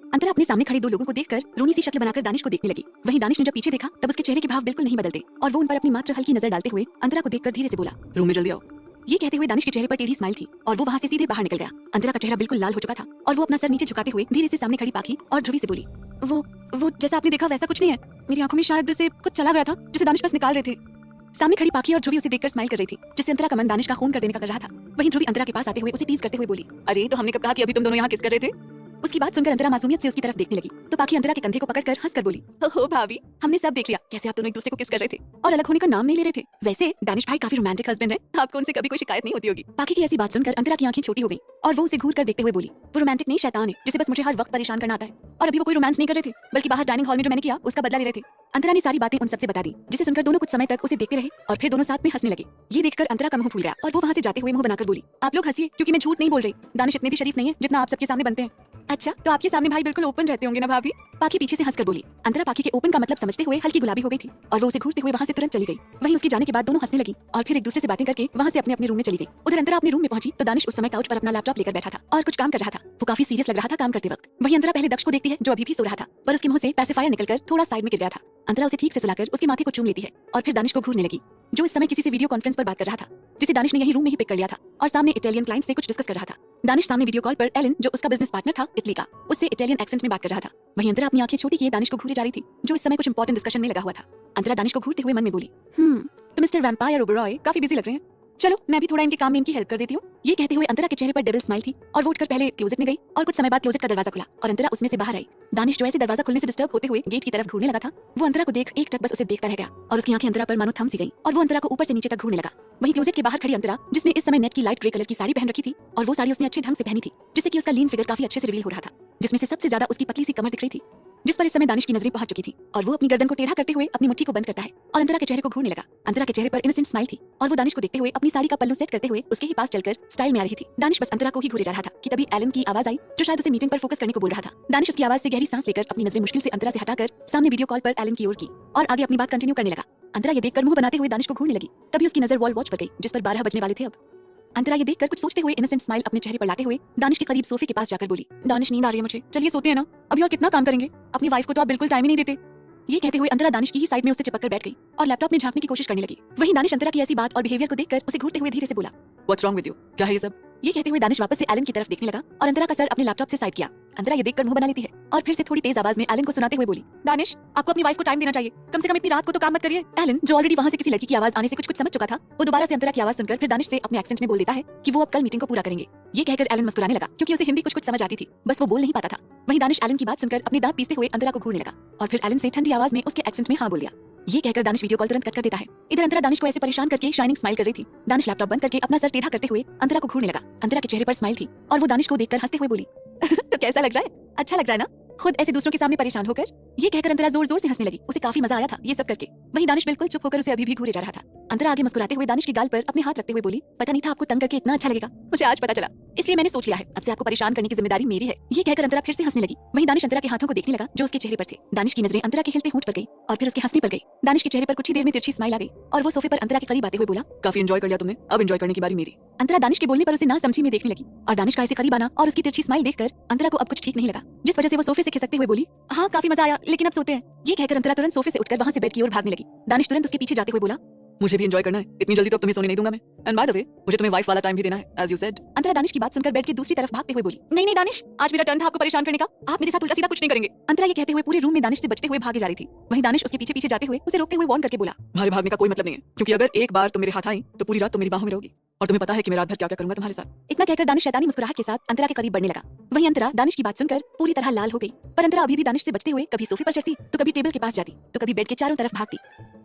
अंतरा अपने सामने खड़े दो लोगों को देखकर रोनी सी शक्ल बनाकर दानिश को देखने लगी। वहीं दानिश ने जब पीछे देखा तब उसके चेहरे के भाव बिल्कुल नहीं बदलते और वो उन पर अपनी मात्र हल्की नजर डालते हुए अंतरा को देखकर धीरे से बोला, रूम में जल्दी आओ। ये कहते हुए दानिश के चेहरे पर टेढ़ी स्माइल थी और वो वहां से सीधे बाहर निकल गया। अंतरा का चेहरा बिल्कुल लाल हो चुका था और वो अपना सर नीचे झुकाते हुए धीरे से सामने खड़ी पाखी और ध्रुवी से बोली, वो जैसा आपने देखा वैसा कुछ नहीं है। मेरी आंखों में शायद से कुछ चला गया था जिसे दानिश बस निकाल रहे थे। सामने खड़ी पाखी और ध्रुवी उसे देखकर स्माइल कर रही थी, जिससे अंतरा का मन दानिश का खून कर देने का कर रहा था। वहीं ध्रुवी अंतरा के पास आते हुए उसे टीज करते हुए बोली, अरे तो हमने कब कहा कि अभी तुम दोनों यहाँ किस कर रहे थे। उसकी बात सुनकर अंतरा मासूमियत से उसकी तरफ देखने लगी तो पाखी अंतरा के कंधे को पकड़कर हंसकर बोली, ओहो भाभी, हमने सब देख लिया कैसे आप दोनों एक दूसरे को किस कर रहे थे और अलग होने का नाम नहीं ले रहे थे। वैसे दानिश भाई काफी रोमांटिक हस्बैंड है, आपको उनसे कभी कोई शिकायत नहीं होती होगी। पाखी की ऐसी बात सुनकर अंतरा की आंखें छोटी हो गई और वो उसे घूर कर देखते हुए बोली, वो रोमांटिक नहीं शैतान है जिसे बस मुझे हर वक्त परेशान करना आता है। और अभी वो कोई रोमांस नहीं कर रहे थे बल्कि बाहर डाइनिंग हॉल में जो मैंने किया उसका बदला ले रहे थे। अंतरा ने सारी बातें उन सबसे बता दी, जिसे सुनकर दोनों कुछ समय तक उसे देखते रहे और फिर दोनों साथ में हंसने लगे। ये देखकर अंतरा का मुंह फूल गया और वो वहां से जाते हुए मुंह बनाकर बोली, आप लोग हंसिए क्योंकि मैं झूठ नहीं बोल रही। दानिश इतने भी शरीफ नहीं है जितना आप सबके सामने बनते हैं। अच्छा, तो आपके सामने भाई बिल्कुल ओपन रहते होंगे ना भाभी। पाखी पीछे से हंसकर बोली। अंतरा पाखी के ओपन का मतलब समझते हुए हल्की गुलाबी हो गई थी और वो उसे घूरते हुए वहां से तुरंत चली गई। वहीं उसके जाने के बाद दोनों हंसने लगी और फिर एक दूसरे से बातें करके वहां से अपने अपने रूम में चली गई। उधर अंतरा अपने रूम में पहुंची तो दानिश उस समय काउच पर अपना लैपटॉप लेकर बैठा था और कुछ काम कर रहा था। वो काफी सीरियस लग रहा था काम करते वक्त। वहीं अंतरा पहले दक्ष को देखती है जो अभी भी सो रहा था, पर उसके मुंह से पैसिफायर निकलकर थोड़ा साइड में गिर गया था। अंतरा उसे ठीक से सुलाकर उसके माथे को चूम लेती है और फिर दानिश को घूरने लगी, जो इस समय किसी से वीडियो कॉन्फ्रेंस पर बात कर रहा था, जिसे दानिश ने यही रूम में ही पिक कर लिया था और सामने इटालियन क्लाइंट से कुछ डिस्कस कर रहा था। दानिश सामने वीडियो कॉल पर एलन, जो उसका बिजनेस पार्टनर था इटली का, उससे इटालियन एक्सेंट में बात कर रहा था। वहीं अंतरा अपनी आंखें छोटी किए दानिश को घूरे जा रही थी, जो इस समय कुछ इंपॉर्टेंट डिस्कशन में लगा हुआ था। अंतरा दानिश को घूरते हुए मन में बोली, तो मिस्टर वैम्पायर ओबेरॉय काफी बिजी लग रहे हैं, चलो मैं भी थोड़ा इनके काम में इनकी हेल्प कर देती हूँ। ये कहते हुए अंतरा के चेहरे पर डेविल स्माइल थी और वो उठकर पहले क्लोजेट में गई और कुछ समय बाद क्लोजेट का दरवाजा खुला और अंतरा उसमें से बाहर आई। दानिश जो ऐसे दरवाजा खुलने से डिस्टर्ब होते हुए गेट की तरफ घूरने लगा था, वो अंतरा को देख एक टक बस उसे देखता रह गया और उसकी आंखें अंतरा पर मानो थम सी गई और वो अंतरा को ऊपर से नीचे तक घूरने लगा। वहीं क्लोजेट के बाहर खड़ी अंतरा, जिसने इस समय नेट की लाइट ग्रे कलर की साड़ी पहन रखी थी और वो साड़ी उसने अच्छे ढंग से पहनी थी, जिससे कि उसका लीन फिगर काफी अच्छे से रिवील हो रहा था, जिसमें से सबसे ज्यादा उसकी पतली सी कमर दिख रही थी, जिस पर इस समय दानिश की नजरें पहुंच चुकी थी और वो अपनी गर्दन को टेढ़ा करते हुए अपनी मुट्ठी को बंद करता है और अंतरा के चेहरे को घूरने लगा। अंतरा के चेहरे पर इनोसेंट स्माइल थी और वो दानिश को देखते हुए अपनी साड़ी का पल्लू सेट करते हुए उसके ही पास चलकर स्टाइल में आ रही थी। दानिश बस अंतरा को ही घूरे जा रहा था कि तभी एलन की आवाज आई, जो शायद उसे मीटिंग पर फोकस करने को बोल रहा था। दानिश उसकी आवाज से गहरी सांस लेकर अपनी नजरें मुश्किल से अंतरा से हटाकर सामने वीडियो कॉल पर एलन की ओर की और आगे अपनी बात कंटिन्यू करने लगा। अंतरा ये देखकर मुंह बनाते हुए दानिश को घूरने लगी, तभी उसकी नजर वॉल वॉच पर गई जिस पर 12 बजने वाले थे। अब अंतरा ये देखकर कुछ सोचते हुए इनोसेंट स्माइल अपने चेहरे पर लाते हुए दानिश के करीब सोफे के पास जाकर बोली, दानिश नींद आ रही है मुझे, चलिए सोते हैं ना, अभी और कितना काम करेंगे, अपनी वाइफ को तो आप बिल्कुल टाइम ही नहीं देते। ये कहते हुए अंतरा दानिश की ही साइड में उससे चिपक कर बैठ गई और लैपटॉप में झांकने की कोशिश करने लगी। वहीं दानिश अंतरा की ऐसी बात और बिहेवियर को देखकर उसे घूरते हुए धीरे से बोला, व्हाट्स रॉन्ग विद यू, क्या है ये सब। ये कहते हुए दानिश वापस से एलन की तरफ देखने लगा और अंतरा का सर अपने लैपटॉप से साइड किया। अंतरा ये देखकर मुंह बना लेती है और फिर से थोड़ी तेज आवाज में एलन को सुनाते हुए बोली, दानिश आपको अपनी वाइफ को टाइम देना चाहिए, कम से कम इतनी रात को तो काम मत करिए। एलन, जो ऑलरेडी वहां से किसी लड़की की आवाज आने से कुछ समझ चुका था, वो दोबारा से अंतरा की आवाज सुनकर फिर दानिश से अपने एक्सेंट में बोल देता है कि वो अब कल मीटिंग को पूरा करेंगे। ये कहकर एलन मुस्कुराने लगा क्योंकि उसे हिंदी कुछ समझ आती थी, बस वो बोल नहीं पाता था। वहीं दानिश एलन की बात सुनकर अपने दांत पीसते हुए अंतरा को घूरने लगा और फिर एलन से ठंडी आवाज में उसके एक्सेंट में हाँ बोल दिया। ये कहकर दानिश वीडियो कॉल तुरंत कट कर देता है। इधर अंतरा दानिश को ऐसे परेशान करके शाइनिंग स्माइल कर रही थी। दानिश लैपटॉप बंद करके अपना सर टेढ़ा करते हुए अंतरा को घूरने लगा। अंतरा के चेहरे पर स्माइल थी और वो दानिश को देखकर हंसते हुए बोली, तो कैसा लग रहा है, अच्छा लग रहा है ना, खुद ऐसे दूसरों के सामने परेशान होकर। ये कहकर अंतरा जोर जोर से हंसने लगी, उसे काफी मजा आया था ये सब करके। वहीं दानिश बिल्कुल चुप होकर उसे अभी भी घूरे जा रहा था। अंतरा आगे मुस्कुराते हुए दानिश के गाल पर अपने हाथ रखते हुए बोली, पता नहीं था आपको तंग करके इतना अच्छा लगेगा, मुझे आज पता चला, इसलिए मैंने सोच लिया है अब से आपको परेशान करने की जिम्मेदारी मेरी है। ये कहकर अंतरा फिर से हंसने लगी। वहीं दानिश अंतरा के हाथों को देखने लगा जो उसके चेहरे पर थे। दानिश की नजरें अंतरा के हिलते होंठ पर गई और फिर उसके हंसने पर गई। दानिश के चेहरे पर कुछ ही देर में तिरछी स्माइल आ गई और वो सोफे पर अंतरा के करीब आते हुए बोला, काफी एंजॉय कर लिया तुमने, अब एंजॉय करने की बारी मेरी। अंतरा दानिश के बोलने पर उसे ना समझी में देखने लगी और दानिश का ऐसे करीब आना और उसकी तिरछी स्माइल देखकर अंतरा को अब कुछ ठीक नहीं लगा, जिस वजह से वो सोफे से खिसकते हुए बोली, हाँ काफी मजा आया लेकिन अब सोते हैं। ये कहकर अंतरा तुरंत सोफे से उठकर वहां से बेड की ओर भागने लगी। दानिश तुरंत उसके पीछे जाते हुए बोला, मुझे भी एंजॉय करना है, इतनी जल्दी तो अब तुम्हें सोने नहीं दूंगा मैं, एंड बाय द वे मुझे तुम्हें वाइफ वाला टाइम भी देना है एज यू सेड। अंतरा दानिश की बात सुनकर बेड की दूसरी तरफ भागते हुए बोली, नहीं नहीं दानिश, आज मेरा टर्न था आपको परेशान करने का, आप मेरे साथ उल्टा सीधा कुछ नहीं करेंगे। अंतरा ये कहते हुए पूरे रूम में दानिश से बचते हुए भागे जा रही थी। वहीं दानिश उसके पीछे पीछे जाते हुए उसे रोकते हुए वार्न करके बोला, तुम्हारे भागने का कोई मतलब नहीं है, क्योंकि अगर एक बार तुम मेरे हाथ आई तो पूरी रात तुम मेरी बाहों में रहोगी और तुम्हें पता है कि मैं रात भर क्या क्या करूंगा तुम्हारे साथ। इतना कहकर दानिश शैतानी मुस्कुराहट के साथ अंतरा के करीब बढ़ने लगा। वहीं अंतरा दानिश की बात सुनकर पूरी तरह लाल हो गई, पर अंतरा अभी भी दानिश से बचते हुए कभी सोफे पर चढ़ती तो कभी टेबल के पास जाती तो कभी बेड के चारों तरफ भागती।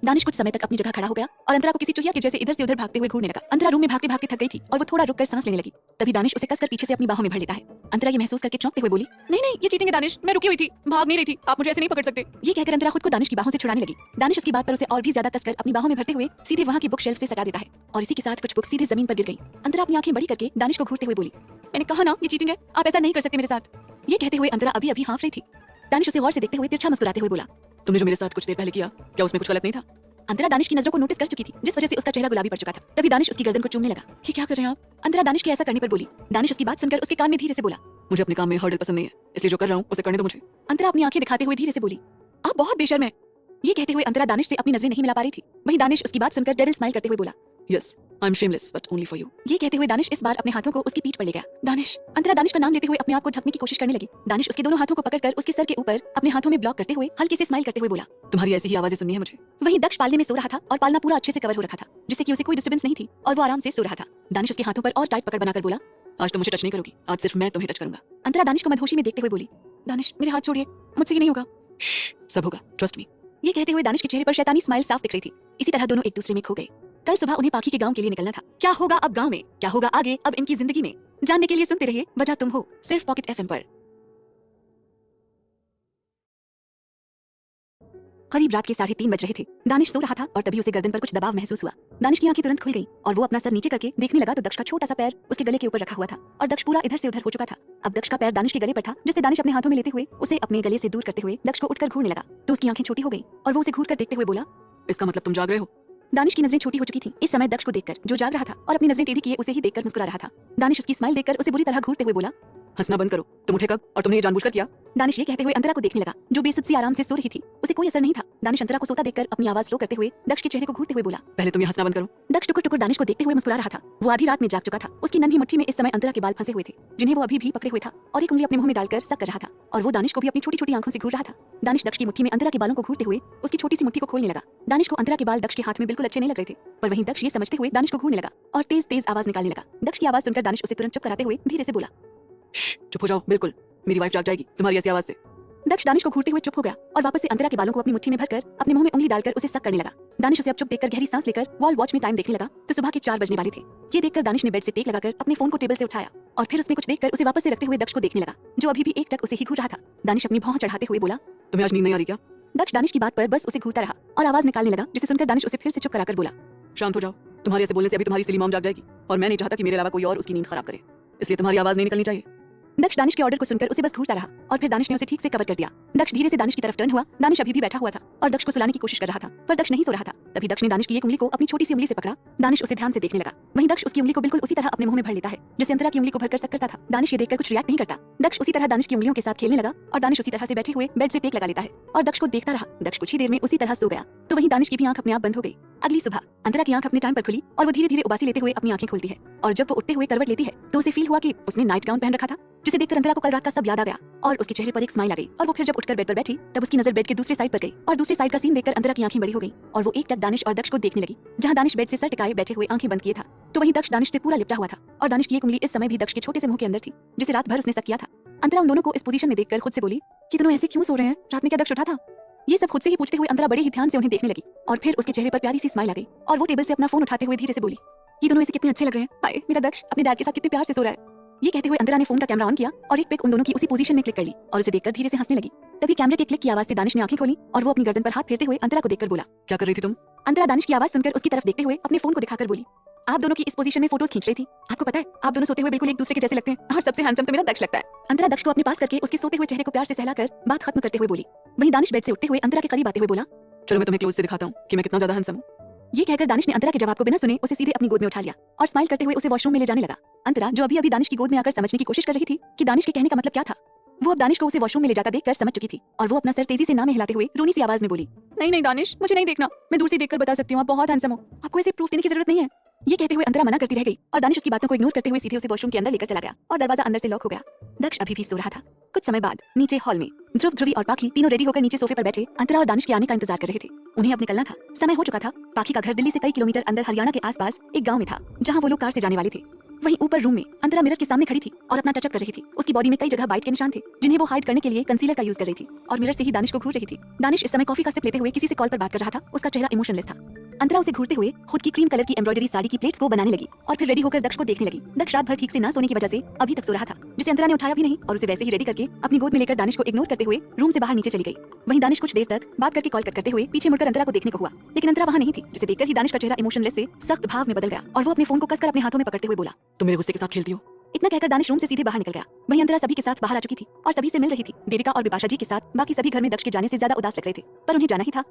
दानिश कुछ समय तक अपनी जगह खड़ा हो गया और अंतरा को किसी चुहिया के जैसे इधर से उधर भागते हुए घूरने लगा। अंतरा रूम में भागते भागते थक गई थी और वो थोड़ा रुककर सांस लेने लगी। तभी दानिश उसे कसकर पीछे से अपनी बाहों में भर लेता है। अंतरा ये महसूस करके चौंकते हुए बोली, नहीं नहीं ये चीटिंग है दानिश, मैं रुकी हुई थी, भाग नहीं रही थी, आप मुझे ऐसे नहीं पकड़ सकते। ये कहकर अंतरा खुद को दानिश की बाहों से छुड़ाने लगी। दानिश उसकी बात पर उसे और भी ज्यादा कसकर अपनी बाहों में भरते हुए सीधे वहां की बुक शेल्फ से सटा देता है और इसी के साथ कुछ बुक सीधे जमीन पर गिर गई। अंतरा अपनी आंखें बड़ी करके दानिश को घूरते हुए बोली, मैंने कहा ना ये चीटिंग है, आप ऐसा नहीं कर सकते मेरे साथ। ये कहते हुए अंतरा अभी अभी हाँफ रही थी। दानिश उसे गौर से देखते हुए तिरछा मुस्कुराते हुए बोला, तुमने जो मेरे साथ कुछ देर पहले किया क्या उसमें कुछ गलत नहीं था। अंतरा दानिश की नजरों को नोटिस कर चुकी थी, जिस वजह से उसका चेहरा गुलाबी पड़ चुका था। तभी दानिश उसकी गर्दन को चूमने लगा। ये क्या कर रहे हैं आप। अंतरा दानिश के ऐसा करने पर बोली। दानिश उसकी बात सुनकर उसके कान में धीरे से बोला, मुझे अपने काम में हर्डल पसंद नहीं है, इसलिए जो कर रहा हूँ उसे करने दो मुझे। अंतरा अपनी आंखें दिखाते हुए धीरे से बोली, आप बहुत बेशर्म हैं। ये कहते हुए अंतरा दानिश से अपनी नजरें नहीं मिला पा रही थी। वहीं दानिश उसकी बात सुनकर डेविल स्माइल करते हुए बोला, yes I am shameless but only for you. ये कहते हुए दानिश इस बार अपने हाथों को उसकी पीठ पर ले गया। दानिश। अंतरा दानिश का नाम लेते हुए अपने आप को ढकने की कोशिश करने लगी। दानिश उसके दोनों हाथों को पकड़कर उसके सर के ऊपर अपने हाथों में ब्लॉक करते हुए हल्के से स्माइल करते हुए बोला, तुम्हारी ऐसी ही आवाजें सुननी है मुझे। वहीं दक्ष पालने में सो रहा था और पालना पूरा अच्छे से कवर हो रखा था, जिससे कि उसे कोई डिस्टर्बेंस नहीं थी और वो आराम से सो रहा था। दानिश उसके हाथों पर और टाइट पकड़ बनाकर बोला, आज तो मुझे टच नहीं करोगी, आज सिर्फ मैं तुम्हें टच करूंगा। अंतरा दानिश को मदहोशी में देखते हुए बोली, दानिश मेरे हाथ छोड़िए, मुझसे ये नहीं होगा। सब होगा, ट्रस्ट मी। ये कहते हुए दानिश के चेहरे पर शैतानी स्माइल साफ दिख रही थी। इसी तरह दोनों एक दूसरे में खो गए। कल सुबह उन्हें पाखी के गांव के लिए निकलना था। क्या होगा अब गांव में, क्या होगा आगे अब इनकी जिंदगी में, जानने के लिए सुनते रहिए वजह तुम हो, सिर्फ पॉकेट एफएम पर। करीब रात के 3:30 बज रहे थे। दानिश सो रहा था और तभी उसे गर्दन पर कुछ दबाव महसूस हुआ। दानिश की आंखें तुरंत खुल गईं और वो अपना सर नीचे करके देखने लगा तो दक्ष का छोटा सा पैर उसके गले के ऊपर रखा हुआ था और दक्ष पूरा इधर से उधर हो चुका था। अब दक्ष का पैर दानिश के गले पर था, जिसे दानिश अपने हाथों में लेते हुए उसे अपने गले से दूर करते हुए दक्ष को उठकर घूरने लगा तो उसकी आंखें छोटी हो गई और वो उसे घूर कर देखते हुए बोला, इसका मतलब तुम जाग रहे हो। दानिश की नजरें छोटी हो चुकी थी इस समय दक्ष को देखकर, जो जाग रहा था और अपनी नजरें टेढ़ी किए उसे ही देखकर मुस्कुरा रहा था। दानिश उसकी स्माइल देखकर उसे बुरी तरह घूरते हुए बोला, हंसना बंद करो, तुम उठे कब और तुमने ये जानबूझकर किया। दानिश ये कहते हुए अंतरा को देखने लगा, जो बेसुध सी आराम से सो रही थी। उसे कोई असर नहीं था। दानिश अंतरा को सोता देखकर अपनी आवाज स्लो करते हुए दक्ष के चेहरे को घूरते हुए बोला, पहले तुम ये हंसना बंद करो। दक्ष टुकुर टुकुर दानिश को देखते हुए मुस्कुरा रहा था। वो आधी रात में जाग चुका था। उसकी नन्ही मुट्ठी में इस समय अंतरा के बाल फंसे हुए थे, जिन्हें वो अभी भी पकड़े हुए था और एक उंगली अपने मुंह में डालकर सक कर रहा था और वो दानिश को भी अपनी छोटी छोटी आंखों से घूर रहा था। दानिश दक्ष की मुट्ठी में अंतरा के बालों को घूरते हुए उसकी छोटी सी मुट्ठी को खोलने लगा। दानिश को अंतरा के बाल दक्ष के हाथ में बिल्कुल अच्छे नहीं लग रहे थे, पर वहीं दक्ष ये समझते हुए दानिश को घूरने लगा और तेज तेज आवाज निकालने लगा। दक्ष की आवाज सुनकर दानिश उसे तुरंत चुप कराते हुए धीरे से बोला, चुप हो जाओ, बिल्कुल मेरी वाइफ जाग जाएगी तुम्हारी ऐसी आवाज से। दक्ष दानिश को घूरते हुए चुप हो गया और वापस से अंतरा के बालों को अपनी मुट्ठी में भरकर अपने मुंह में उंगली डालकर उसे सक करने लगा। दानिश उसे अब चुप देखकर गहरी सांस लेकर वॉल वॉच में टाइम देखने लगा तो सुबह के 4 बजने वाले थे। ये देखकर दानिश ने बेड से टेक लगाकर अपने फोन को टेबल से उठाया और फिर उसमें कुछ देखकर उसे वापस से रखते हुए दक्ष को देखने लगा, जो अभी भी एक टक उसे ही घूर रहा था। दानिश अपनी भौं चढ़ाते हुए बोला, तुम्हें आज नींद नहीं आ रही क्या। दक्ष दानिश की बात पर बस उसे घूरता रहा और आवाज निकालने लगा, जिसे सुनकर दानिश उसे फिर से चुप कराकर बोला, शांत हो जाओ, तुम्हारे ऐसे बोलने से अभी तुम्हारी सिली मॉम जाग जाएगी और मैं नहीं चाहता कि मेरे अलावा कोई और उसकी नींद खराब करे, इसलिए तुम्हारी आवाज नहीं निकलनी चाहिए। दक्ष दानिश के ऑर्डर को सुनकर उसे बस घूरता रहा और फिर दानिश ने उसे ठीक से कवर कर दिया। दक्ष धीरे से दानिश की तरफ टर्न हुआ। दानिश अभी भी बैठा हुआ था और दक्ष को सुलाने की कोशिश कर रहा था, पर दक्ष नहीं सो रहा था। तभी दक्ष ने दानिश की एक उंगली को अपनी छोटी सी उंगली से पकड़ा। दानिश उसे ध्यान से देखने लगा। वहीं दक्ष उसकी उंगली को बिल्कुल उसी तरह अपने मुंह में भर लेता है जैसे अंतरा की उंगली को भरकर सक करता था। दानिश ये देखकर कुछ रिएक्ट नहीं करता। दक्ष उसी तरह दानिश की उंगलियों के साथ खेलने लगा और दानिश उसी तरह से बैठे हुए बेड से टेक लगा लेता है और दक्ष को देखता रहा। दक्ष कुछ ही देर में उसी तरह सो गया तो वहीं दानिश की भी आंख अपने आप बंद हो गई। अगली सुबह अंतरा की आंख अपने टाइम पर खुली और वो धीरे धीरे उबासी लेते हुए अपनी आंखें खोलती है और जब वो उठते हुए करवट लेती है तो उसे फील हुआ कि उसने नाइट गाउन पहन रखा था, जिसे देखकर अंतरा को कल रात का सब याद आ गया और उसके चेहरे पर एक स्माइल आ गई और वो फिर जब उठकर बेड पर बैठी तब उसकी नजर बेड के दूसरी साइड पर गई और दूसरी साइड का सीन देखकर अंतरा की आंखें बड़ी हो गई और वो एक टक दानिश और दक्ष को देखने लगी। जहां दानिश बेड से सर टिकाए बैठे हुए आंखें बंद किए था तो वहीं दक्ष दानिश से पूरा लिपटा हुआ था और दानिश की एक उंगली इस समय भी दक्ष के छोटे से मुंह के अंदर थी, जिसे रात भर उसने सक किया था। अंतरा उन दोनों को इस पोजीशन में देखकर खुद से बोली कि दोनों ऐसे क्यों सो रहे हैं, रात में क्या दक्ष उठा था। ये सब खुद से ही पूछते हुए अंतरा बड़े ही ध्यान से उन्हें देखने लगी और फिर उसके चेहरे पर प्यारी सी स्माइल आ गई और वो टेबल से अपना फोन उठाते हुए धीरे से बोली, ये दोनों ऐसे कितने अच्छे लग रहे हैं, हाय मेरा दक्ष अपने डैड के साथ कितने प्यार से सो रहा है। ये कहते हुए अंतरा ने फोन का कैमरा ऑन किया और एक पिक उन दोनों की उसी पोजीशन में क्लिक कर ली और उसे देखकर धीरे से हंसने लगी। तभी कैमरे के क्लिक की आवाज से दानिश ने आंखें खोली और वो अपनी गर्दन पर हाथ फेरते हुए अंतरा को देखकर बोला, क्या कर रही थी तुम। अंतरा दानिश की आवाज सुनकर उसकी तरफ देखते हुए अपने फोन को दिखाकर बोली, आप दोनों की इस पोजीशन में फोटोज खींच रही थी। आपको पता है आप दोनों सोते हुए बिल्कुल एक दूसरे के जैसे लगते हैं और सबसे हैंडसम तो मेरा दक्ष लगता है। अंतरा दक्ष को अपने पास करके उसके सोते हुए चेहरे को प्यार से सहलाकर बात खत्म करते हुए बोली। वहीं दानिश बेड से उठते हुए अंतरा के करीब आते हुए बोला, चलो मैं तुम्हें क्लोज से दिखाता हूँ कि मैं कितना ज्यादा हैंडसम हूँ। ये कहकर दानिश ने अंतरा के जवाब को बिना सुने उसे सीधे अपनी गोद में उठा लिया और स्माइल करते हुए उसे वॉशरूम में ले जाने लगा। अंतरा जो अभी अभी दानिश की गोद में आकर समझने की कोशिश कर रही थी कि दानिश के कहने का मतलब क्या था, वो अब दानिश को उसे वॉशरूम में ले जाता देखकर समझ चुकी थी और वो अपना सर तेजी से ना में हिलाते हुए रोनी सी आवाज में बोली, नहीं नहीं दानिश मुझे नहीं देखना, मैं दूर से देखकर बता सकती हूँ आप बहुत हैंडसम हो, आपको ऐसे प्रूफ देने की जरूरत नहीं है। ये कहते हुए अंतरा मना करती रह गई और दानिश उसकी बातों को इग्नोर करते हुए सीधे उसे वॉशरूम के अंदर लेकर चला गया और दरवाजा अंदर से लॉक हो गया। दक्ष अभी भी सो रहा था। कुछ समय बाद नीचे हॉल में ध्रुव, ध्रुवी और पाखी तीनों रेडी होकर नीचे सोफे पर बैठे अंतरा और दानिश के आने का इंतजार कर रहे थे। उन्हें अब निकलना था, समय हो चुका था। पाखी का घर दिल्ली से कई किलोमीटर अंदर हरियाणा के आसपास एक गांव में था, जहां वो लोग कार से जाने वाले थे। वहीं ऊपर रूम में अंतरा मिरर के सामने खड़ी थी और अपना टचअप कर रही थी। उसकी बॉडी में कई जगह बाइट के निशान थे, जिन्हें वो हाइड करने के लिए कंसीलर का यूज कर रही थी और मिरर से ही दानिश को घूर रही थी। दानिश इस समय कॉफी का सिप लेते हुए किसी से कॉल पर बात कर रहा था। उसका चेहरा इमोशनलेस था। अंतरा उसे घूरते हुए खुद की क्रीम कलर की एम्ब्रॉयडरी साड़ी की प्लेट्स को बनाने लगी और फिर रेडी होकर दक्ष को देखने लगी। दक्ष रात भर ठीक से ना सोने की वजह से अभी तक सो रहा था, जिसे अंतरा ने उठाया भी नहीं और उसे वैसे ही रेडी करके अपनी गोद में लेकर दानिश को इग्नोर करते हुए रूम से बाहर नीचे चली गई। वहीं दानिश कुछ देर तक बात करके कॉल कट करते हुए पीछे मुड़कर अंतरा को देखने को हुआ, लेकिन अंतरा वहां नहीं थी, जिसे देखकर ही दानिश का चेहरा इमोशनलेस से सख्त भाव में बदल गया और वो अपने फोन को कसकर अपने हाथों में पकड़ते हुए बोला, तुम मेरे गुस्से के साथ खेलती हो। इतना कहकर दानिश रूम से सीधे बाहर निकल गया। वहीं अंतरा सभी के साथ बाहर आ चुकी थी और सभी से मिल रही थी। देविका और बिपाशा जी के साथ बाकी सभी घर में दक्ष के जाने से ज्यादा उदास लग रहे थे, पर उन्हें जाना ही था।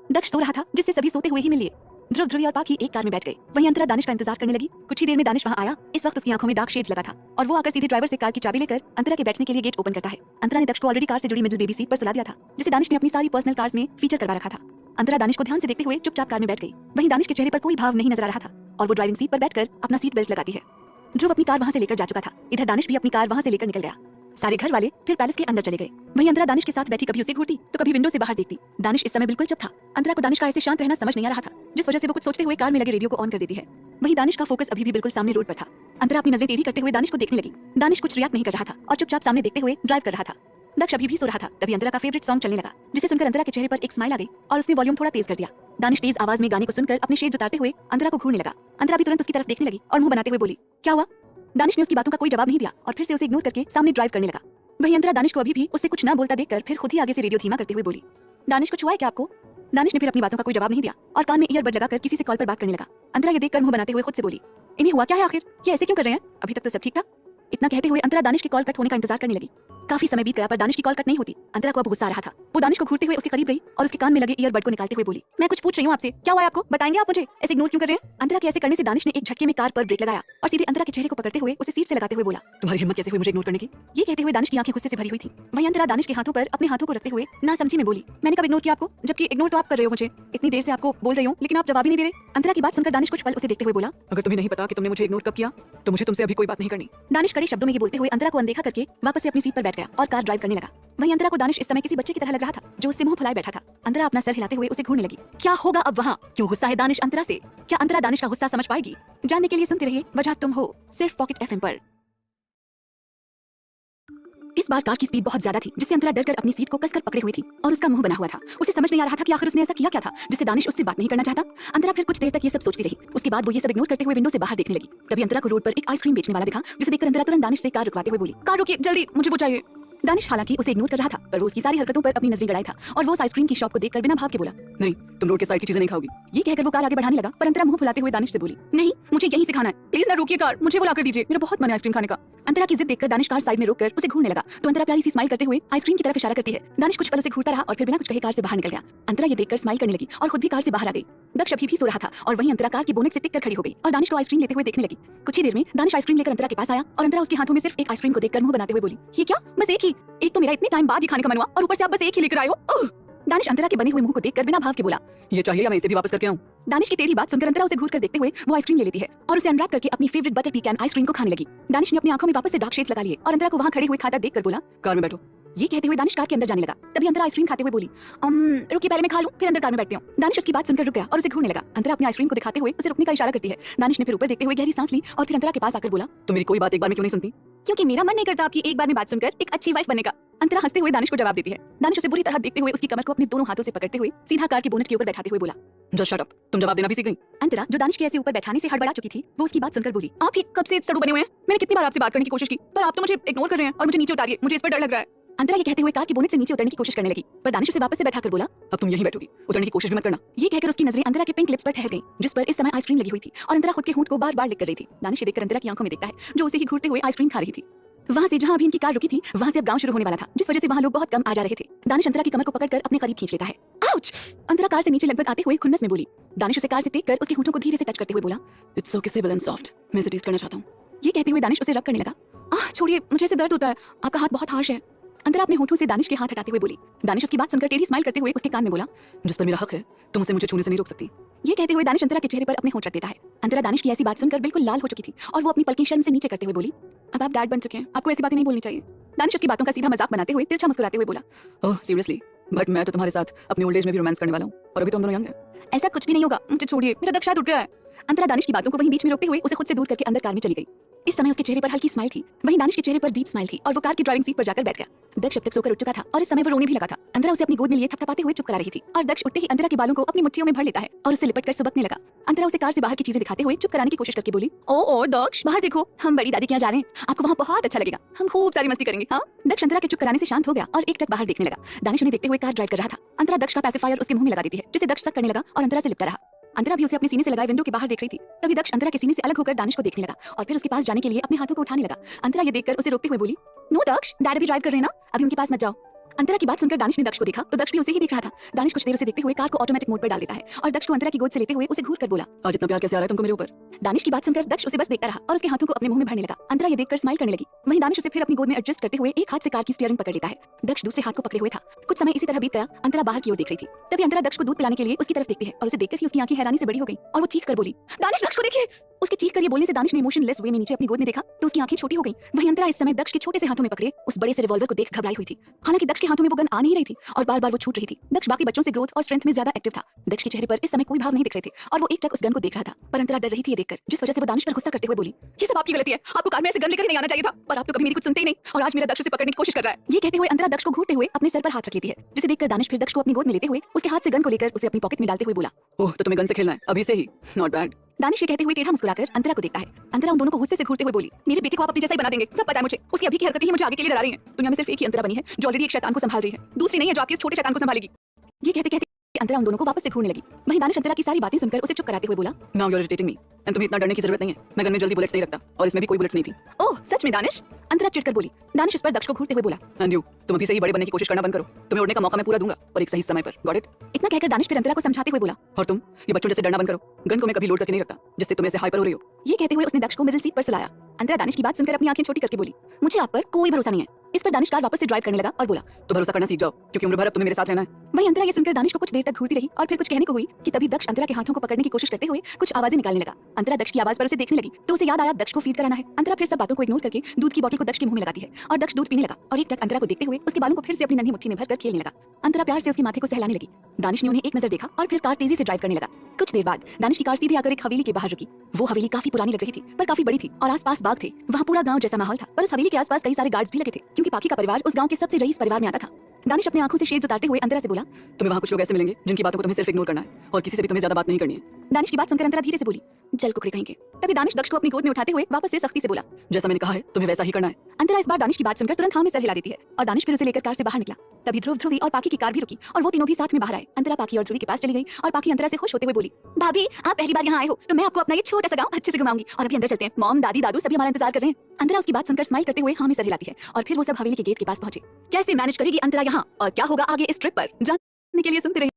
दक्ष सो रहा था, जिससे सभी सोते हुए ही मिल लिए। ध्रुव, ध्रुवी और पाखी एक कार में बैठ गए। वहीं अंतरा दानिश का इंतजार करने लगी। कुछ ही देर में दानिश वहां आया। इस वक्त उसकी आंखों में डार्क शेड्स लगा था और वो आकर सीधे ड्राइवर से कार की चाबी लेकर अंतरा के बैठने के लिए गेट ओपन करता है। अंतरा ने दक्ष को ऑलरेडी कार से जुड़ी मिडिल बेबी सीट पर सुला दिया था, जिसे दानिश ने अपनी सारी पर्सनल कार्स में फीचर करवा रखा था। अंतरा दानिश को ध्यान से देखते हुए चुपचाप कार में बैठ गई। वहीं दानिश के चेहरे पर कोई भाव नहीं नजर आ रहा था और वो ड्राइविंग सीट पर बैठकर अपना सीट बेल्ट लगाती है। ध्रुव अपनी कार वहां से लेकर जा चुका था। इधर दानिश भी अपनी कार वहां से लेकर निकल गया। सारे घर वाले फिर पैलेस के अंदर चले गए। वहीं अंतरा दानिश के साथ बैठी कभी उसे घूरती तो कभी विंडो से बाहर देखती। दानिश इस समय बिल्कुल चुप था। अंतरा को दानिश का ऐसे शांत रहना समझ नहीं आ रहा था, जिस वजह से वो कुछ सोचते हुए कार में लगे रेडियो को ऑन कर देती है। वहीं दानिश का फोकस अभी भी बिल्कुल सामने रोड पर था। अंतरा अपनी नजरें टेढ़ी करते हुए दानिश को देखने लगी। दानिश कुछ रिएक्ट नहीं कर रहा था और चुपचाप सामने देखते हुए ड्राइव कर रहा था। दक्ष अभी भी सो रहा था। तभी अंतरा का फेवरेट सॉन्ग चलने लगा, जिसे सुनकर अंतरा के चेहरे पर एक स्माइल आ गई और उसने वॉल्यूम थोड़ा तेज कर दिया। दानिश तेज आवाज में गाने को सुनकर अपने शेड उतारते हुए अंतरा को घूरने लगा। अंतरा भी तुरंत उसकी तरफ देखने लगी और मुंह बनाते हुए बोली, क्या हुआ? दानिश ने उसकी बातों का कोई जवाब नहीं दिया और फिर से उसे इग्नोर करके सामने ड्राइव करने लगा। वहीं अंतरा दानिश को अभी भी उससे कुछ ना बोलता देखकर फिर खुद ही आगे से रेडियो धीमा करते हुए बोली, दानिश कुछ हुआ है क्या आपको? दानिश ने फिर अपनी बातों का कोई जवाब नहीं दिया और कान में ईयरबड लगाकर किसी से कॉल पर बात करने लगा। अंतरा ये देखकर मुंह बनाते हुए खुद से बोली, इन्हें हुआ क्या है आखिर? ये ऐसे क्यों कर रहे हैं? अभी तक तो सब ठीक था। इतना कहते हुए अंतरा दानिश की कॉल कट होने का इंतजार करने लगी। काफी समय बीत गया पर दानिश की कॉल कट नहीं होती। अंतरा को अब गुस्सा आ रहा था। वो दानिश को घूरते हुए उसके करीब गई और उसके कान में लगे ईयरबड को निकालते हुए बोली, मैं कुछ पूछ रही हूँ आपसे, क्या हुआ है आपको? बताएंगे आप मुझे? ऐसे इग्नोर क्यों कर रहे हैं? अंतरा के ऐसे करने से दानिश ने एक झटके में कार पर ब्रेक लगाया और सीधे अंतरा के चेहरे को पकड़ते हुए उसे सीट से लगाते हुए बोला, तुम्हारी हिम्मत कैसे हुई मुझे इग्नोर करने की? ये कहते हुए दानिश की आंखें गुस्से से भरी हुई थी। वहीं अंतरा दानिश के हाथों पर अपने हाथों को रखते हुए ना समझी में बोली, मैंने कब इग्नोर किया आपको? जबकि इग्नोर तो आप कर रहे हो मुझे। इतनी देर से आपको बोल रही हूँ लेकिन आप जवाब ही नहीं दे रहे। अंतरा की बात सुनकर दानिश कुछ पल उसे देखते हुए बोला, अगर तुम्हें नहीं पता कि तुमने मुझे इग्नोर कब किया तो मुझे तुमसे अभी कोई बात नहीं करनी। दानिश कड़े शब्दों में ये बोलते हुए अंतरा को अनदेखा करके वापस से अपनी सीट पर बैठ गया और कार ड्राइव करने लगा। वहीं अंतरा को दानिश इस समय किसी बच्चे की तरह लग रहा था जो उससे मुंह फुलाए बैठा था। अंतरा अपना सर हिलाते हुए उसे घूरने लगी। क्या होगा अब वहाँ? क्यों गुस्सा है दानिश अंतरा से? क्या अंतरा दानिश का गुस्सा समझ पाएगी? जानने के लिए सुनते रहिए वजह तुम हो, सिर्फ पॉकेट एफएम पर। इस बार कार की स्पीड बहुत ज्यादा थी, जिससे अंतरा डरकर अपनी सीट को कसकर पकड़े हुई थी और उसका मुंह बना हुआ था। उसे समझ नहीं आ रहा था कि आखिर उसने ऐसा किया क्या था जिससे दानिश उससे बात नहीं करना चाहता। अंतरा फिर कुछ देर तक ये सब सोचती रही। उसके बाद वो ये सब इग्नोर करते हुए विंडो से बाहर देखने लगी। तभी अंतरा को रोड पर एक आइसक्रीम बेचने वाला दिखा, जिसे देखकर अंतरा तुरंत दानिश से कार रुकवाते हुए बोली, कार रुकिए जल्दी, मुझे वो चाहिए। दानिश हालांकि उसे इग्नोर कर रहा था पर वो उसकी सारी हरकतों पर अपनी नजरें गड़ाए था और वो उस आइसक्रीम की शॉप को देखकर बिना भाव के बोला, नहीं तुम रोड के साइड की चीजें नहीं खाओगी। ये कहकर वो कार आगे बढ़ाने लगा पर अंतरा मुंह फुलाते हुए दानिश से बोली, नहीं मुझे यहीं से खाना है, प्लीज ना रोकिए कार, मुझे वो लाकर दीजिए, मेरा बहुत मन है आइसक्रीम खाने का। अंतरा की जिद देखकर दानिश कार साइड में रोककर उसे घूरने लगा तो अंतरा प्यारी सी स्माइल करते हुए आइसक्रीम की तरफ इशारा करती है। दानिश कुछ पल उसे घूरता रहा और फिर बिना कुछ कहे कार से बाहर निकल गया। अंतरा ये देखकर स्माइल करने लगी और खुद भी कार से बाहर आ गई। दक्ष अभी भी सो रहा था और वहीं अंतरा कार की बोनेट से टिक कर खड़ी हो गई और दानिश को आइसक्रीम लेते हुए देखने लगी। कुछ ही देर में दानिश आइसक्रीम लेकर अंतरा के पास आया और अंतरा उसके हाथों में सिर्फ एक आइसक्रीम को देखकर मुंह बनाते हुए बोली, ये क्या? बस एक ही? एक तो मेरा इतने टाइम बाद ही खाने का मन हुआ और ऊपर से आप बस एक ही लेकर आए हो। दानिश अंतरा के बने हुए मुंह को देखकर बिना भाव के बोला, ये चाहिए या मैं इसे भी वापस करके आऊं? दानिश की टेढ़ी बात सुनकर अंतरा उसे घूरकर देखते हुए वो आइसक्रीम ले लेती है और उसे अनरैप करके अपनी फेवरेट बटर पीकन आइसक्रीम को खाने लगी। दानिश ने अपनी आंखों में वापस से डार्क शेड्स लगा लिए और अंतरा को वहां खड़े हुए खाता देखकर बोला, कार में बैठो। ये कहते हुए दानिश कार के अंदर जाने लगा। तभी अंतरा आइसक्रीम खाते हुए बोली, रुकिए पहले मैं खा लूं फिर अंदर कार में बैठती हूँ। दानिश उसकी बात सुनकर रुक गया और उसे घूरने लगा। अंतरा अपनी आइसक्रीम को दिखाते हुए उसे रुकने का इशारा करती है। दानिश ने फिर ऊपर देखते हुए गहरी सांस ली और फिर अंतरा के पास आकर बोला, तुम मेरी कोई बात एक बार में क्यों नहीं सुनती? क्योंकि मेरा मन नहीं करता आपकी एक बार में बात सुनकर एक अच्छी वाइफ बनने का। अंतरा हंसते हुए दानिश को जवाब देती है। दानिश उसे बुरी तरह देखते हुए उसकी कमर को अपने दोनों हाथों से पकड़ते हुए सीधा कार की बोनट के ऊपर बैठाते हुए बोला, जस्ट शट अप, तुम जवाब देना भी सीख गई। अंतरा जो दानिश के ऐसे ऊपर बैठाने से हड़बड़ा चुकी थी वो उसकी बात सुनकर बोली, आप ये कब से सड़ू बने हुए हैं? मैंने कितनी बार आपसे बात करने की कोशिश की पर आप तो मुझे इग्नोर कर रहे हैं और मुझे नीचे उतारिए, मुझे इस पर डर लग रहा है। अंतरा ये कहते हुए कार की बोनट से नीचे उतरने की कोशिश करने लगी पर दानिश उसे वापस से बैठाकर बोला, अब तुम यहीं बैठोगी, उतरने की कोशिश भी मत करना। ये कहकर उसकी नजरें अंतरा के पिंक लिप्स पर ठहर गईं, जिस पर इस समय आइसक्रीम लगी हुई थी और अंतरा खुद के होंठ को बार-बार लिक कर रही थी। दानिश ये देखकर अंतरा की आंखों में देखता है जो उसे ही घूरते हुए आइसक्रीम खा रही थी। वहां से जहां अभी इनकी कार रुकी थी वहां से अब गांव शुरू होने वाला था, जिस वजह से वहां लोग बहुत कम आ जा रहे थे। दानिश अंतरा की कमर को पकड़कर अपने करीब खींच लेता है। आउच! अंतरा कार से नीचे लगभग आते हुए खुन्नस में बोली। दानिश उसे कार से टेक कर उसके होंठों को धीरे से टच करते हुए बोला, इट्स सो किसेबल एंड सॉफ्ट, मैं इसे टेस्ट करना चाहता हूं। ये कहते हुए दानिश उसे रब करने लगा। छोड़िए, मुझे इसे दर्द होता है, आपका हाथ बहुत हार्श है। अंतरा अपने होठों से दानिश के हाथ हटाते हुए बोली। दानिश उसकी बात सुनकर टेढ़ी स्माइल करते हुए उसके कान में बोला, जिस पर मेरा हक है तुम उसे मुझे छूने से नहीं रोक सकती। ये कहते हुए दानिश अंतरा के चेहरे पर अपने होंठ रख देता है। अंतरा दानिश की ऐसी बात सुनकर बिल्कुल लाल हो चुकी थी और वो अपनी पलकें शर्म से नीचे करते हुए बोली, अब आप डैड बन चुके हैं, आपको ऐसी बातें नहीं बोलनी चाहिए। दानिश उसकी बातों का सीधा मजाक बनाते हुए तिरछा मुस्कुराते हुए बोला, ओह सीरियसली, बट मैं तो तुम्हारे साथ अपने ओल्ड एज में भी रोमांस करने वाला हूँ और अभी तो हम दोनों यंग हैं। ऐसा कुछ भी नहीं होगा, मुझे छोड़िए, मेरा दक्ष शायद उठ गया है। अंतरा दानिश की बातों को वहीं बीच में रोकते हुए उसे खुद से दूर करके अंदर कार में चली गई। इस समय उसके चेहरे पर हल्की स्माइल थी, वहीं दानिश के चेहरे पर डीप स्माइल थी और वो कार की ड्राइविंग सीट पर जाकर बैठ गया। दक्ष अब तक सोकर उठ चुका था और इस समय वो रोने भी लगा था। अंतरा उसे अपनी गोद में लिए थपथपाते हुए चुप करा रही थी और दक्ष उठते ही अंतरा के बालों को अपनी मुट्ठियों में भर लेता है और उसे लिपटकर सुबकने लगा। अंतरा उसे कार से बाहर की चीजें दिखाते हुए चुप कराने की कोशिश करके बोली, ओ दक्ष, बाहर देखो, हम बड़ी दादी के यहाँ जा रहे हैं, आपको वहाँ बहुत अच्छा लगेगा, हम खूब सारी मस्ती करेंगे। हाँ? दक्ष अंतरा के चुप कराने से शांत हो गया और एक टक बाहर देखने लगा। दानिश उन्हें देखते हुए कार ड्राइव कर रहा था। अंतरा दक्ष का पैसिफायर उसके मुंह में लगा देती है, जिसे दक्ष सक करने लगा और अंतरा से लिपटा रहा। अंतरा भी उसे अपने सीने से लगाए विंडो के बाहर देख रही थी। तभी दक्ष अंतरा के सीने से अलग होकर दानिश को देखने लगा और फिर उसके पास जाने के लिए अपने हाथों को उठाने लगा। अंतरा ये देखकर उसे रोकते हुए बोली, नो दक्ष, डैड भी ड्राइव कर रहे हैं ना, अभी उनके पास मत जाओ। अंतरा की बात सुनकर दानिश ने दक्ष को देखा तो दक्ष भी उसे ही देख रहा था। दानिश कुछ देर उसे देखते हुए कार को ऑटोमेटिक मोड पर डाल देता है और दक्ष को अंतरा की गोद से लेते हुए उसे घूर कर बोला, आज इतना प्यार कैसे आ रहा है तुमको मेरे ऊपर। दानिश की बात सुनकर दक्ष उसे बस देखता रहा और उसके हाथों को अपने मुंह में भरने लगा। अंतरा ये देखकर स्माइल करने लगी। वहीं दानिश उसे फिर अपनी गोद में एडजस्ट करते हुए एक हाथ से कार की स्टीयरिंग पकड़ लेता है। दक्ष दूसरे हाथ को पकड़े हुए था। कुछ समय इसी तरह बीत गया। अंतरा बाहर की ओर देख रही थी। तभी अंतरा दक्ष को दूध पिलाने के लिए उसकी तरफ देखती है और उसे देखकर ही उसकी आंखें हैरानी से बड़ी हो गई और वो चीख कर बोली, दानिश दक्ष को देखिए। उसके चीख कर ये बोलने से दानिश ने इमोशनलेस वे में नीचे अपनी गोद में देखा तो उसकी आंखें छोटी हो गई। वहीं अंतरा इस समय दक्ष के छोटे से हाथों में पकड़े उस बड़े से रिवॉल्वर को देख घबराई हुई थी। हालांकि दक्ष के हाथों में वो गन आ नहीं रही थी और बार-बार वो छूट रही थी। दक्ष बाकी बच्चों से ग्रोथ और स्ट्रेंथ में ज्यादा एक्टिव था। दक्ष के चेहरे पर इस समय कोई भाव नहीं दिख रहे थे और वो एकटक उस गन को देख रहा था। पर अंतरा डर रही थी ये देखकर, जिस वजह से वो दानिश पर गुस्सा करते हुए बोली, ये सब आपकी गलती है। आपको कार में ऐसे गन लेकर नहीं आना चाहिए था, पर आप तो कभी मेरी कुछ सुनते ही नहीं और आज मेरा दक्ष उसे पकड़ने की कोशिश कर रहा है। ये कहते हुए अंतरा दक्ष को घूरते हुए अपने सर पर हाथ रख लेती है, जिसे देखकर दानिश फिर दक्ष को अपनी गोद में लेते हुए उसके हाथ से गन को लेकर उसे अपनी पॉकेट में डालते हुए बोला, ओह तो तुम्हें गन से खेलना है अभी से ही, नॉट बैड। दानिश ये कहते हुए टेढ़ा मुस्कुराकर अंतरा को देखता है। अंतरा उन दोनों को गुस्से से घूरते हुए बोली, मेरे बेटे को आप अपने जैसा ही बना देंगे, सब पता है मुझे। उसकी अभी की हरकतें ही मुझे आगे के लिए डरा रही हैं। दुनिया में सिर्फ एक ही अंतरा बनी है जो ऑलरेडी एक शैतान को संभाल रही है, दूसरी नहीं है जो आपके इस छोटे शैतान को संभालेगी। ये कहते कहते अंतरा उन दोनों को वापस से घूरने लगी। वहीं दानिश अंतरा की सारी बातें सुनकर उसे चुप कराते हुए बोला, now you are irritating me and तुम्हें इतना डरने की जरूरत नहीं है। मैं गन में जल्दी बुलेट्स नहीं रखता और इसमें भी कोई बुलेट्स नहीं थी। ओह सच में दानिश? अंतरा चिढ़कर बोली। दानिश उस पर दक्ष को घूरते हुए बोला, एंड यू तुम अभी से ही बड़े बनने की कोशिश करना बंद करो। तुम्हें उड़ने का मौका मैं पूरा दूंगा और एक सही समय पर, गॉट इट। इतना कहकर दानिश फिर अंतरा को समझाते हुए बोला, और तुम ये बच्चों जैसे डरना बंद करो। गन को मैं कभी लोड करके नहीं रखता जिससे तुम ऐसे हाइपर हो रही हो। ये कहते हुए उसने दक्ष को मिडिल सीट पर सुलाया। अंतरा दानिश की बात सुनकर अपनी आंखें छोटी करके बोली, मुझे आप पर कोई भरोसा नहीं है। इस पर दानिश कार वापस से ड्राइव करने लगा और बोला, तो भरोसा करना सीख जाओ क्योंकि उम्र भर अब तुम्हें मेरे साथ रहना है। वहीं अंतरा ये सुनकर दानिश को कुछ देर तक घूरती रही और फिर कुछ कहने को हुई कि तभी दक्ष अंतरा के हाथों को पकड़ने की कोशिश करते हुए कुछ आवाजें निकालने लगा। अंतरा दक्ष की आवाज पर उसे देखने लगी तो उसे याद आया दक्ष को फीड कराना है। अंतरा फिर सब बातों को इग्नोर करके दूध की बोतल को दक्ष के मुंह में लगाती है और दक्ष दूध पीने लगा और एक टक अंतरा को देखते हुए उसके बालों को फिर से अपनी नन्ही मुट्ठी में भरकर खेलने लगा। अंतरा प्यार से उसके माथे को सहलाने लगी। दानिश ने उन्हें एक नजर देखा और फिर कार तेजी से ड्राइव करने लगा। कुछ देर बाद दानिश की कार सीधे आकर एक हवेली के बाहर रुकी। वो हवेली काफी पुरानी लग रही थी पर काफी बड़ी थी और आसपास बाग थे। वहाँ पूरा गांव जैसा माहौल था पर उस हवेली के आसपास कई सारे गार्ड्स भी लगे थे क्योंकि पाकी का परिवार उस गांव के सबसे रईस परिवार में आता था। दानिश अपने आंखों से शेड उतारते हुए अंतरा से बोला, तुम्हें वहाँ कुछ लोग ऐसे मिलेंगे जिनकी बातों को तुम्हें सिर्फ इग्नोर करना है और किसी से भी तुम्हें ज्यादा बात नहीं करनी है। दानिश की बात सुनकर अंतरा धीरे से बोली, जल कुकड़े कहेंगे। तभी दानिश दक्ष को अपनी गोद में उठाते हुए वापस से सख्ती से बोला, जैसा मैंने कहा है तुम्हें वैसा ही करना है। अंतरा इस बार दानिश की बात सुनकर तुरंत हाँ में सर हिला देती है और दानिश फिर उसे लेकर कार से बाहर निकला। तभी ध्रुव, ध्रुवी और पाकी की कार भी रुकी और वो तीनों भी साथ में बाहर आए। अंतरा पाकी और ध्रुवी के पास चली गई और पाकी अंतरा से खुश होते हुए बोली, भाभी आप पहली बार यहाँ आए हो तो मैं आपको अपना ये छोटा सा गाँव अच्छे से घुमाऊंगी और अभी अंदर चलते हैं। मॉम दादी दादू सभी हमारा इंतजार कर रहे हैं। अंतरा उसकी बात सुनकर स्माइल करते हुए हाँ में सर हिलाती है और फिर वो सब हवेली के गेट के पास पहुंचे। कैसे मैनेज करेगी अंतरा यहाँ और क्या होगा आगे इस ट्रिप पर जानने के लिए सुनते रहिए।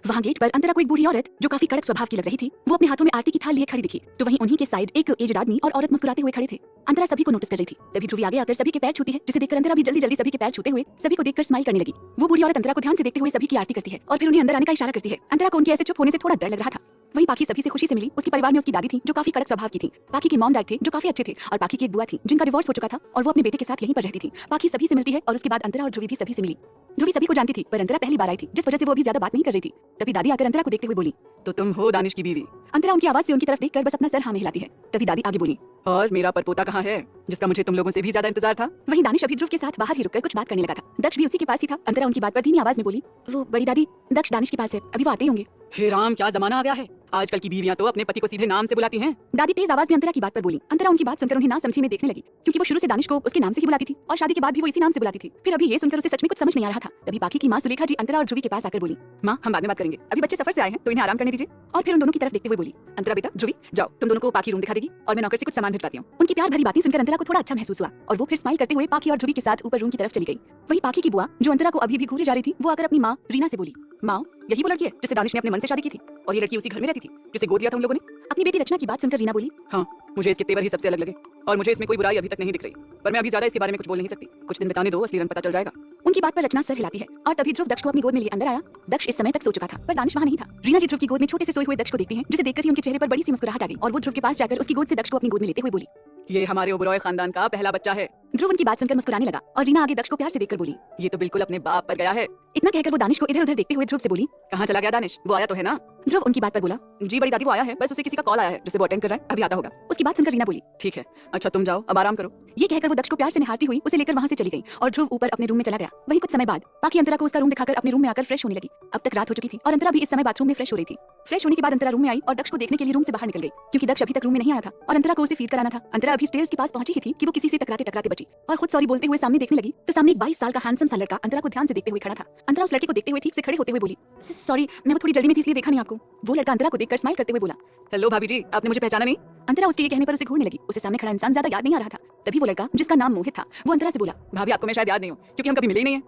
वहाँ गेट पर अंतरा को एक बूढ़ी औरत जो काफी कड़क स्वभाव की लग रही थी वो अपने हाथों में आरती की थाल लिए खड़ी दिखी। तो वहीं उन्हीं के साइड एक एजड आदमी और औरत मुस्कुराते हुए खड़े थे। अंतरा सभी को नोटिस कर रही थी। तभी ध्रुवी आगे आकर सभी के पैर छूती है जिसे देखकर अंतरा भी जल्दी जल्दी सभी के पैर छूते हुए सभी को देखकर स्माइल करने लगी। वो बूढ़ी औरत अंतरा को ध्यान से देखते हुए सभी की आरती करती है और फिर उन्हें अंदर आने का इशारा करती है। अंतरा को उनके ऐसे चुप होने से थोड़ा डर लग रहा था। वहीं पाकी सभी से खुशी से मिली। उसके परिवार में उसकी दादी थी जो काफी कड़क स्वभाव की थी। पाकी के मॉम डैड थे जो काफी अच्छे थे और पाकी की एक बुआ थी जिनका डिवोर्स हो चुका था और वो अपने बेटे के साथ यहीं पर रहती थी। पाकी सभी से मिलती है और उसके बाद अंतरा और ध्रुवी भी सभी से मिली। ध्रुवी सभी को जानती थी पर अंतरा पहली बार आई थी जिस वजह से वो अभी ज्यादा बात नहीं कर रही थी। तभी दादी आकर अंतरा को देखते हुए बोली, तो तुम हो दानिश की बीवी? अंतरा उनकी आवाज से उनकी तरफ देखकर बस अपना सर हाँ में हिलाती है। तभी दादी आगे बोली, और मेरा परपोता कहाँ है जिसका मुझे तुम लोगों से भी ज्यादा इंतजार था? वहीं दानिश अभी ध्रुव के साथ बाहर ही रुककर कुछ बात करने लगा था। दक्ष भी उसी के पास ही था। अंतरा उनकी बात पर धीमी आवाज में बोली, वो बड़ी दादी दक्ष दानिश के पास है, अभी वो आते ही होंगे। हे राम, क्या जमाना आ गया है। आजकल की बीवियां तो अपने पति को सीधे नाम से बुलाती हैं। दादी तेज आवाज में अंतरा की बात पर बोली। अंतरा उनकी बात सुनकर उन्हें ना समझी में देखने लगी क्योंकि वो शुरू से दानिश को उसके नाम से ही बुलाती थी और शादी के बाद भी वो इसी नाम से बुलाती थी। फिर अभी ये सुनकर उसे सच में कुछ समझ नहीं आ रहा था। तभी बाकी की माँ सुलेखा जी अंतरा और ध्रुवी के पास आकर बोली, माँ हम बाद में बात करेंगे, अभी बच्चे सफर से आए हैं तो इन्हें आराम करने दीजिए। और फिर उन दोनों की तरफ देखते हुए बोली, अंतरा बेटा ध्रुवी जाओ, तुम दोनों को पाकी रूम दिखा देगी और मैं नौकर से कुछ सामान भिजवाती हूँ। उनकी प्यार भरी बातें सुनकर अंतरा को थोड़ा अच्छा महसूस हुआ और वो फिर स्माइल करते हुए पाकी और ध्रुवी के साथ ऊपर रूम की तरफ चली गई। वहीं पाकी की बुआ जो अंतरा को अभी भी घूरे जा रही थी वो आकर अपनी माँ रीना से बोली, माँ यही वो लड़की है जिसे दानिश ने अपने मन से शादी की थी और ये लड़की उसी घर में रहती थी जिसे गोद दिया था उन लोगों ने। अपनी बेटी रचना की बात सुनकर रीना बोली, हाँ मुझे इसके तेवर ही सबसे अलग लगे और मुझे इसमें कोई बुराई अभी तक नहीं दिख रही, पर मैं अभी ज्यादा इसके बारे में कुछ बोल नहीं सकती। कुछ दिन बिताने दो, असली रंग पता चल जाएगा। उनकी बात पर रचना सर हिलाती है और तभी ध्रुव दक्ष को अपनी गोद में लिए अंदर आया। दक्ष इस समय तक सो चुका था पर दानिश वहाँ नहीं था। रीना जी ध्रुव की गोद में छोटे से सोए हुए दक्ष को देखती हैं जिसे देखकर ही उनके चेहरे पर बड़ी सी मुस्कुराहट आ गई और वो ध्रुव के पास जाकर उसकी गोद से दक्ष को अपनी गोद में लेते हुए बोली, ये हमारे ओबरॉय खानदान का पहला बच्चा है। ध्रुव उनकी बात सुनकर मुस्कुराने लगा और रीना आगे दक्ष को प्यार से देखकर बोली, ये तो बिल्कुल अपने बाप पर गया है। इतना कहकर वो दानिश को इधर उधर देखते हुए ध्रुव से बोली, कहाँ चला गया दानिश, वो आया तो है ना? ध्रुव उनकी बात पर बोला, जी बड़ी दादी वो आया है, बस उसे किसी का कॉल आया है जिसे वो अटेंड कर रहा है, अभी आता होगा। उसकी बात सुनकर रीना बोली, ठीक है, अच्छा तुम जाओ अब आराम करो। ये कहकर वो दक्ष को प्यार से निहारती हुई उसे लेकर वहाँ से चली गई और ध्रुव ऊपर अपने रूम में चला गया। वहीं कुछ समय बाद बाकी अंतरा को उसका रूम दिखाकर अपने रूम में आकर फ्रेश होने लगी। अब तक रात हो चुकी थी और अंतरा भी इस समय बाथरूम में फ्रेश हो रही थी। फ्रेश होने के बाद अंतरा रूम में आई और दक्ष को देखने के लिए रूम से बाहर निकल गई क्योंकि दक्ष अभी तक रूम में नहीं आया था और अंतरा को उसे फीड कराना था। अंतरा अभी स्टेयर्स के पास पहुंची ही थी कि वो किसी से टकराते टकराते बची और खुद सॉरी बोलते हुए सामने देखने लगी तो सामने एक 22 साल का हैंडसम सा लड़का अंतरा को ध्यान से देखते हुए खड़ा था। अंतरा उस लड़के को देखते हुए ठीक से खड़े होते हुए बोली, सॉरी मैं वो थोड़ी जल्दी में थी इसलिए देखा नहीं आपको। वो लड़का अंतरा को देखकर स्माइल करते हुए बोला, हेलो भाभी जी, आपने मुझे पहचाना नहीं? अंतरा उसके ये कहने पर उसे घूरने लगी। उसे सामने खड़ा इंसान ज्यादा याद नहीं आ रहा था। तभी वो लड़का जिसका नाम मोहित था वो अंतरा से बोला, भाभी आपको मैं शायद याद नहीं हूँ क्योंकि हम कभी मिले ही नहीं है।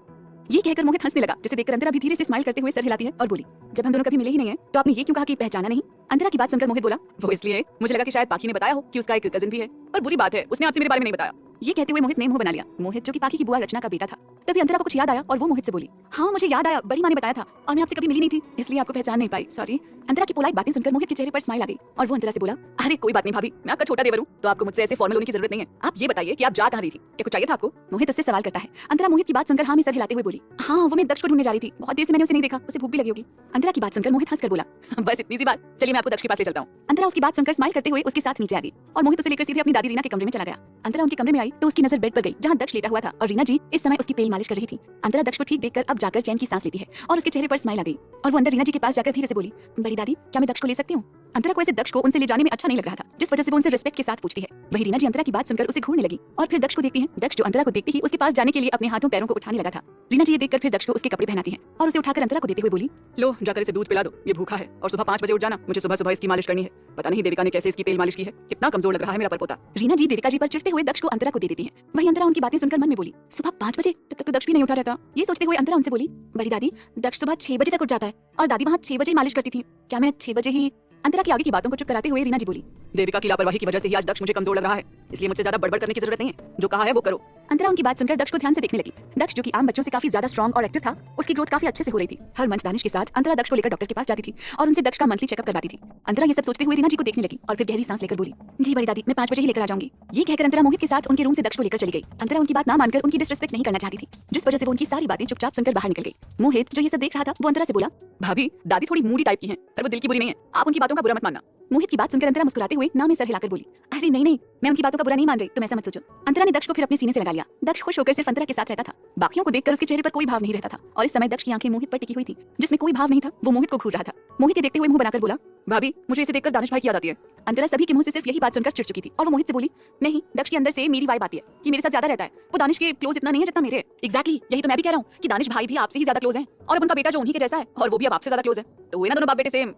ये कहकर मोहित हंसने लगा, जिसे देखकर अंतरा भी धीरे से स्माइल करते हुए सर हिलाती है और बोली, जब हम दोनों कभी मिले ही नहीं हैं, तो आपने ये क्यों कहा कि पहचाना नहीं? अंतरा की बात सुनकर मोहित बोला, वो इसलिए मुझे लगा कि शायद पाखी ने बताया हो कि उसका एक कजिन भी है, और बुरी बात है उसने आपसे मेरे बारे में नहीं बताया। ये कहते हुए मोहित ने मुंह बना लिया। मोहित जो कि पाखी की बुआ रचना का बेटा था। तभी अंतरा को कुछ याद आया और वो मोहित से बोली, हाँ मुझे याद आया, बड़ी माँ ने बताया था और मैं आपसे कभी मिली नहीं थी, इसलिए आपको पहचान नहीं पाई, सॉरी। अंतरा की पोलाइट बातें सुनकर मोहित के चेहरे पर स्माइल आ गई और वो अंतरा से बोला, अरे कोई बात नहीं भाभी, मैं आपका छोटा देवर हूँ, तो आपको मुझसे ऐसे फॉर्मल होने की जरूरत नहीं है। आप ये बताइए कि आप जा कहाँ रही थी, क्या कुछ चाहिए था आपको? मोहित उससे सवाल करता है। अंतरा मोहित की बात सुनकर हाँ में सर हिलाते हुए बोली, हाँ वो मैं दक्ष को ढूंढने जा रही थी, बहुत देर से मैंने उसे नहीं देखा, उसे भूख भी लगी होगी। अंतरा की बात सुनकर मोहित हंसकर बोला, बस इतनी सी बात, चलिए मैं आपको दक्ष के पास ले चलता हूँ। अंतरा उसकी बात सुनकर स्माइल करते हुए उसके साथ नीचे आ गई और मोहित उसे लेकर सीधे अपनी दादी रीना के कमरे में चला गया। अंतरा उनके कमरे में आई तो उसकी नजर बेड पर गई जहाँ दक्ष लेटा हुआ था और रीना जी इस समय उसकी तेल मालिश कर रही थी। अंतरा दक्ष को ठीक देखकर अब जाकर चैन की सांस लेती है और उसके चेहरे पर स्माइल आ गई और वो अंदर रीना जी के पास जाकर धीरे से बोली, बड़ी दादी क्या मैं दक्ष को ले सकती हूँ? अंतरा को ऐसे दक्ष को उनसे ले जाने में अच्छा नहीं लग रहा था, जिस वजह से वो उनसे रिस्पेक्ट के साथ पूछती है। वही रीना जी अंतरा की बात सुनकर उसे घूरने लगी और फिर दक्ष को देखती है। दक्ष जो अंतरा को देखते ही उसके पास जाने के लिए अपने हाथों पैरों को उठाने लगा था। रीना जी ये देखकर फिर दक्ष को उसके कपड़े पहनाती है और उसे उठाकर अंतरा को देते हुए बोली, लो जाकर इसे दूध पिला दो, ये भूखा है और सुबह 5 बजे उठ जाना, मुझे सुबह सुबह इसकी मालिश करनी है। पता नहीं देविका ने कैसे इसकी तेल मालिश की है, कितना कमजोर लग रहा है मेरा परपोता। रीना जी देविका जी पर चिढ़ते हुए दक्ष को अंतरा को दे देती है। वही अंतरा उनकी बातें सुनकर मन में बोली, सुबह 5 बजे, तब तक तो दक्ष भी नहीं उठा रहता। ये सोचते हुए अंतरा उनसे बोली, बड़ी दादी दक्ष सुबह 6 बजे तक उठ जाता है और दादी वहाँ 6 बजे मालिश करती थी, क्या मैं 6 बजे ही? अंतरा की आगे की बातों को चुप कराते हुए रीना जी बोली, देविका की लापरवाही की वजह से ही आज दक्ष मुझे कमजोर लग रहा है, इसलिए मुझसे ज्यादा बड़बड़ करने की जरूरत नहीं है, जो कहा है वो करो। अंतरा उनकी बात सुनकर दक्ष को ध्यान से देखने लगी। दक्ष जो कि आम बच्चों से काफी ज्यादा स्ट्रॉन्ग और एक्टिव था, उसकी ग्रोथ काफी अच्छे से हो रही थी। हर मंथ दानिश के साथ अंतरा दक्ष को लेकर डॉक्टर के पास जाती थी और उनसे दक्ष का मंथली चेकअप करवाती थी। अंतरा ये सब सोचते हुए रीना जी को देखने लगी और फिर गहरी सांस लेकर बोली, जी बड़ी दादी मैं 5 बजे ही लेकर आ जाऊंगी। ये कहकर अंतरा मोहित के साथ उनके रूम से दक्ष को लेकर चली गई। अंतरा उनकी बात ना मानकर उनकी डिसरिस्पेक्ट नहीं करना चाहती थी, जिस वजह से वो उनकी सारी बातें चुपचाप सुनकर बाहर निकल गई। मोहित जो ये सब देख रहा था वो अंतरा से बोला, भाभी दादी थोड़ी मूडी टाइप की हैं, पर वो दिल की बुरी नहीं है, आप उनकी बातों का बुरा मत मानना। मोहित की बात सुनकर अंतरा मुस्कुराते हुए ना में सर हिलाकर बोली, अरे नहीं मैं उनकी बातों का बुरा नहीं मान रही, तुम ऐसा मत सोचो। अंतरा ने दक्ष को फिर अपने सीने से लगा लिया। दक्ष खुश होकर सिर्फ अंतरा के साथ रहता था, बाकियों को देखकर उसके चेहरे पर कोई भाव नहीं रहता था और इस समय दक्ष की आंखें मोहित पर टिकी हुई थी, जिसमें कोई भाव नहीं था। वो मोहित को घूर रहा था। मोहित के देखते हुए मुंह बनाकर बोला, भाभी मुझे इसे देखकर दानिश भाई की याद आती है। अंतरा सभी के मुंह से सिर्फ यही बात सुनकर चिढ़ चुकी थी और वो मोहित से बोली, नहीं दक्ष के अंदर से मेरी वाइब आती है कि मेरे साथ ज्यादा रहता है, वो दानिश के क्लोज इतना नहीं है जितना मेरे। एग्जैक्टली यही तो मैं भी कह रहा हूँ कि दानिश भाई भी आपसे ही ज्यादा क्लोज है और अब उनका बेटा जो उन्हीं के जैसा है और वो भी अब आपसे ज्यादा क्लोज है, तो वो ना दोनों बाप बेटे सेम।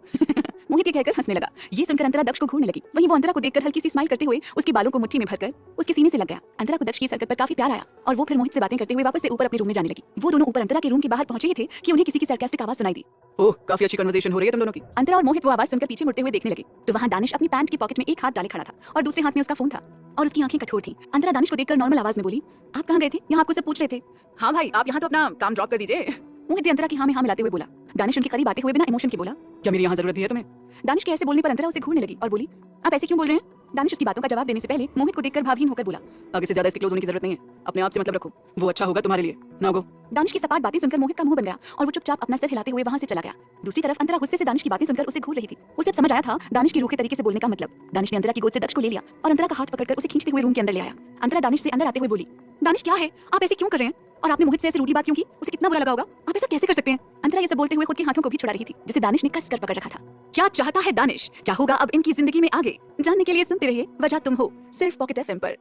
मोहित ये कहकर हंसने लगा। ये सुनकर अंतरा दक्ष को घूरने लगी। वहीं वो अंतरा को देखकर हल्की सी स्माइल करते हुए उसके बालों को मुट्ठी में भरकर उसके सीने से लग गया। अंतरा को दक्ष की हरकत पर काफी प्यार आया और वो फिर मोहित से बातें करते हुए वापस से ऊपर अपने रूम में जाने लगी। वो दोनों ऊपर अंतरा के रूम के बाहर पहुंचे ही थे कि उन्हें किसी की सरकास्टिक आवाज सुनाई दी। ओह काफी अच्छी कन्वर्सेशन हो रही है तुम दोनों की। अंतरा और मोहित वो आवाज सुनकर पीछे मुड़ते हुए देखने लगे तो वहाँ दानिश अपनी पैंट की पॉकेट में एक हाथ डाले खड़ा था और दूसरे हाथ में उसका फोन था और उसकी आंखें कठोर थी। अंतरा दानिश को देखकर नॉर्मल आवाज में बोली, आप कहाँ गए थे? यहाँ आपको सब पूछ रहे थे। हाँ भाई आप यहाँ तो अपना काम ड्रॉप कर दीजिए। मोहित भी अंतरा की हाँ में हाँ मिलाते हुए बोला। दानिश उनके करीब आते हुए बिना इमोशन के बोला, क्या मेरी यहाँ जरूरत भी है तुम्हें? दानिश के ऐसे बोलने पर अंतरा उसे घूरने लगी और बोली, आप ऐसे क्यों बोल रहे हैं? दानिश उसकी बातों का जवाब देने से पहले मोहित को देखकर भावहीन होकर बोला, आगे से ज्यादा इसके क्लोज होने की जरूरत नहीं है, अपने आप से मतलब रखो, वो अच्छा होगा तुम्हारे लिए, ना गो। दानिश की सपाट बातें सुनकर मोहित का मुंह बन गया और वो चुपचाप अपना सर हिलाते हुए वहां से चला गया। दूसरी तरफ अंतरा गुस्से से दानिश की बातें सुनकर उसे घूर रही थी। उसे अब समझ आया था दानिश की रूखे तरीके से बोलने का मतलब। दानिश ने अंतरा की गोद से दक्ष को ले लिया और अंतरा का हाथ पकड़कर उसे खींचते हुए रूम के अंदर ले आया। अंतरा दानिश से अंदर आते हुए बोली, दानिश क्या है, आप ऐसे क्यों कर रहे हैं? और आपने मोहित से ऐसी रूठी बात क्यों की? उसे कितना बुरा लगा होगा, आप ऐसा कैसे कर सकते हैं? अंतरा ये सब बोलते हुए खुद के हाथों को भी छुड़ा रही थी जिसे दानिश ने कस कर पकड़ रखा था। क्या चाहता है दानिश, क्या होगा अब इनकी जिंदगी में आगे, जानने के लिए सुनते रहिए वजह तुम हो, सिर्फ पॉकेट एफएम पर।